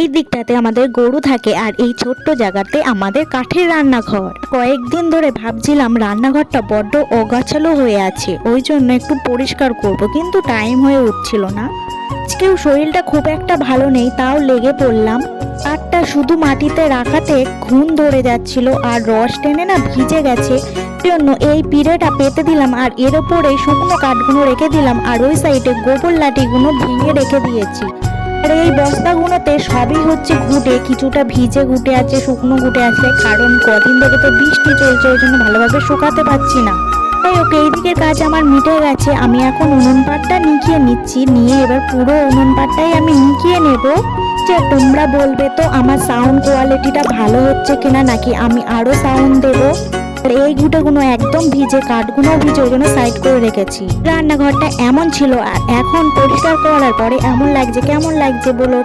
এই দিকটাতে আমাদের গরু থাকে আর এই ছোট্ট জায়গাতে আমাদের কাঠের রান্নাঘর। কয়েকদিন ধরে ভাবছিলাম রান্নাঘরটা বড্ড অগাছালো হয়ে আছে, ওই জন্য একটু পরিষ্কার করব, কিন্তু টাইম হয়ে উঠছিল না। আজকেও শরীরটা খুব একটা ভালো নেই, তাও লেগে পড়লাম। কাঠটা শুধু মাটিতে রাখাতে ঘুম ধরে যাচ্ছিল আর রস টেনে না ভিজে গেছে, জন্য এই পিঁড়েটা পেতে দিলাম আর এর ওপরে শুকনো কাঠগুলো রেখে দিলাম আর ওই সাইডে গোবর লাঠিগুলো ভেঙে রেখে দিয়েছি। আর এই বস্তাগুলোতে সবই হচ্ছে ঘুটে, কিছুটা ভিজে ঘুটে আছে, শুকনো ঘুটে আছে, কারণ কদিন ধরে তো বৃষ্টি চলছে, ওই জন্য ভালোভাবে শুকাতে পারছি না। তাই ওকে এই দিকের কাজ আমার মিটে গেছে। আমি এখন উনুন পাটটা নিকিয়ে নিচ্ছি, নিয়ে এবার পুরো উনুন পাটটাই আমি নিকিয়ে নেব। যে তোমরা বলবে তো আমার সাউন্ড কোয়ালিটিটা ভালো হচ্ছে কিনা, নাকি আমি আরো সাউন্ড দেবো। আর এই ঘুঁটেগুলো একদম ভিজে, কাঠগুলো ভিজে, ওই জন্য সাইড করে রেখেছি। রান্নাঘরটা এমন ছিল আর এখন পরিষ্কার করার পরে এমন লাগছে, কেমন লাগছে বলো?